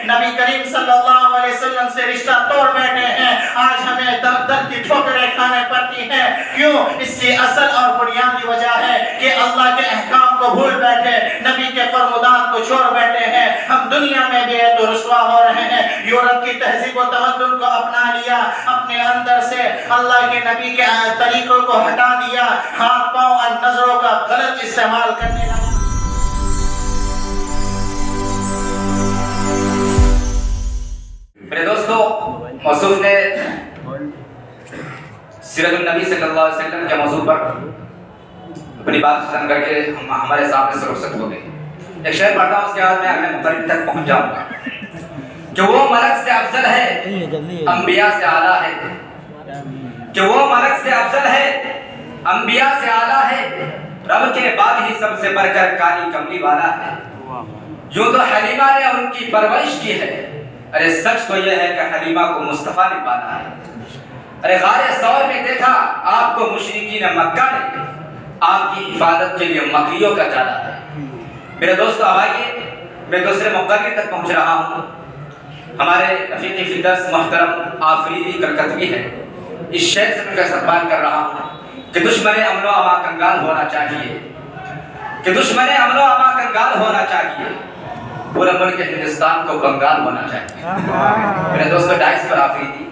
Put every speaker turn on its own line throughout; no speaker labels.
نبی کریم صلی اللہ علیہ وسلم سے رشتہ توڑ بیٹھے ہیں، آج ہمیں در در کی ٹھوکریں کھانے پڑتی ہیں۔ کیوں؟ اس کی اصل اور بنیادی وجہ ہے کہ اللہ کے احکام کو بھول بیٹھے، نبی کے فرمودات کو چھوڑ بیٹھے ہیں۔ ہم دنیا میں بھی تو رسوا ہو رہے ہیں، یورپ کی تہذیب و تمدن کو اپنا لیا، اپنے اندر سے اللہ کے نبی کے طریقوں کو ہٹا دیا، ہاتھ پاؤں اور نظروں کا غلط استعمال کرنے لگا۔
میرے دوستو، موصوف نے سیرت النبی صلی اللہ علیہ وسلم کے موضوع پر اپنی بات ختم کر کے ہمارے سامنے سے رخصت ہو گئے۔ ایک شعر پڑھتا ہوں، اس کے بعد میں اگلے مقرر تک پہنچ جاؤں گا کہ وہ ملک سے افضل ہے، انبیاء سے اعلیٰ ہے، کہ وہ ملک سے افضل ہے، انبیاء سے اعلیٰ ہے، رب کے بعد ہی سب سے بڑھ کر کالی کملی والا ہے۔ یوں تو حلیمہ نے ان کی پرورش کی ہے، ارے سچ تو یہ ہے کہ حلیمہ کو مصطفیٰ نے پالا ہے۔ ارے غار ثور میں دیکھا آپ کو مشرکین مکہ نے، آپ کی حفاظت کے لیے مکریوں کا جالا ہے۔ میرے دوستو، اب آئیے میں دوسرے مقرر تک پہنچ رہا ہوں۔ ہمارے رفیق فی درس محترم آفریدی کلکتوی ہے، اس شعر سے میں استقبال کر رہا ہوں کہ دشمن امن و امان کنگال ہونا چاہیے، کہ دشمن امن و امان کنگال ہونا چاہیے، پورے ملک ہندوستان کو کنگال ہونا چاہیے۔ میرے دوستو، ڈائس پر
آفریدی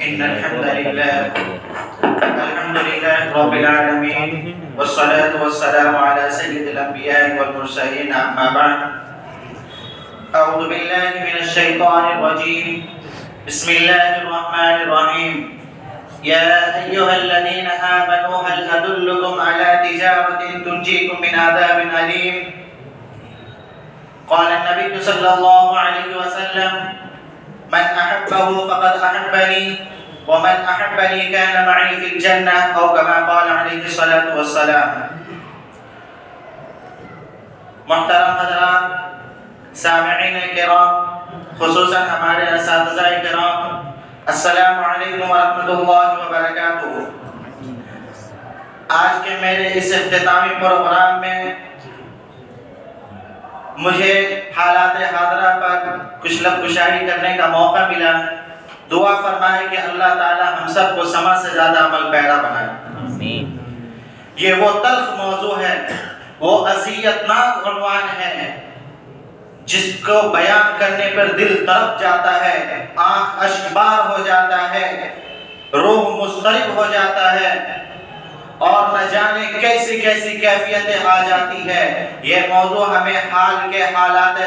إن الحمد لله رب العالمين والصلاة والسلام على سيد الأنبياء والمرسلين، أما بعد. أعوذ بالله من الشيطان الرجيم، بسم الله الرحمن الرحيم. يا أيها الذين آمنوا هل أدلكم على تجارة تنجيكم من عذاب أليم؟ قال النبي صلى الله عليه وسلم: من أحبه فقد أحبني، ومن أحبني كان معي في الجنة، أو كما قال عليه الصلاة والسلام. محترم حضرات، سامعین کرام، خصوصاً ہمارے اساتذہ کرام، السلام علیکم ورحمۃ اللہ وبرکاتہ۔ آج کے میرے اس اختتامی پروگرام میں مجھے حالات حاضرہ پر کچھ لفظ گشائی کرنے کا موقع ملا۔ دعا فرمائے کہ اللہ تعالی ہم سب کو سما سے زیادہ عمل پیرا بنائے۔
آمین۔
یہ وہ تلخ موضوع ہے، وہ اذیتناک عنوان ہے جس کو بیان کرنے پر دل تڑپ جاتا ہے، آنکھ اشکبار ہو جاتا ہے، روح مضطرب ہو جاتا ہے، اور نہ جانے کیسی کیسی کیفیتیں آ جاتی ہے۔ یہ موضوع ہمیں حال کے حالات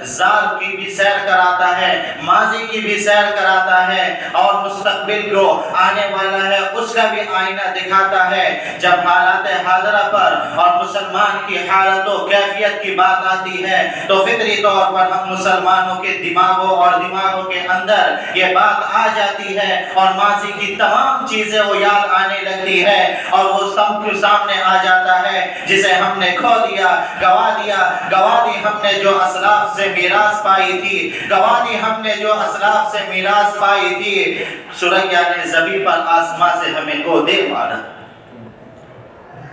زار کی بھی سیر کراتا ہے، ماضی کی بھی سیر کراتا ہے، اور مستقبل جو آنے والا ہے اس کا بھی آئینہ دکھاتا ہے۔ جب حالات حاضرہ پر اور مسلمان کی حالت و کیفیت کی بات آتی ہے تو فطری طور پر ہم مسلمانوں کے دماغوں اور دماغوں کے اندر یہ بات آ جاتی ہے، اور ماضی کی تمام چیزیں وہ یاد آنے لگتی ہے، اور وہ سب کے سامنے آ جاتا ہے جسے ہم نے کھو دیا، گوا دیا، گوا دی ہم نے جو اسلاف سے میراث پائی تھی، گوا دی ہم نے جو اسلاف سے میراث پائی تھی۔ سوریا نے زمین پر آسمان سے ہمیں کو دے مارا۔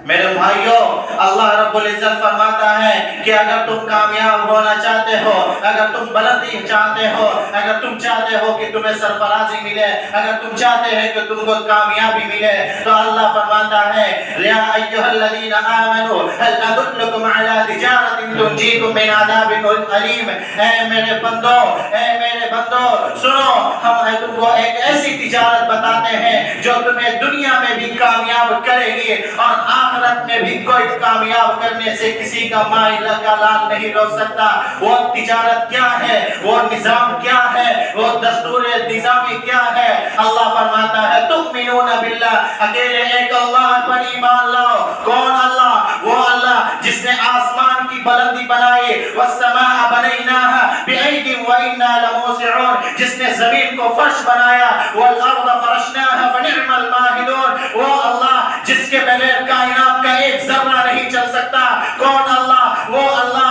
میرے بھائیوں، اللہ رب العزت فرماتا ہے کہ اگر تم کامیاب ہونا چاہتے ہو، اگر تم بلندی چاہتے ہو، اگر تم چاہتے ہو کہ تمہیں سرفرازی ملے، اگر تم چاہتے ہیں کہ تم کو کامیابی ملے، تو اللہ فرماتا ہے: یا ایھا الذین آمنوا هل ادلکم علی تجارۃ تنجیکم من عذاب الیم؟ اے میرے بندو، اے میرے بندو، سنو، ہم تم کو ایک ایسی تجارت بتاتے ہیں جو تمہیں دنیا میں بھی کامیاب کرے گی، اور آخرت میں بھی کوئی کامیاب کرنے سے کسی کا مائل کا لال نہیں روک سکتا۔ وہ تجارت کیا ہے، وہ نظام کیا ہے، وہ دستور نظامی کیا ہے؟ اللہ فرماتا ہے: تؤمنون باللہ، اکیلے ایک اللہ پر ایمان لاؤ۔ کون اللہ؟ وہ اللہ جس نے آسمان کی بلندی بنائی، والسماء بنیناها بأید وإنا لموسعون، جس نے زمین کو فرش بنایا، والارض فرشناها فنعم الماہدون، وہ اللہ جس کے بغیر کائنات کا ایک ذرہ نہیں چل سکتا۔ کون اللہ؟ وہ اللہ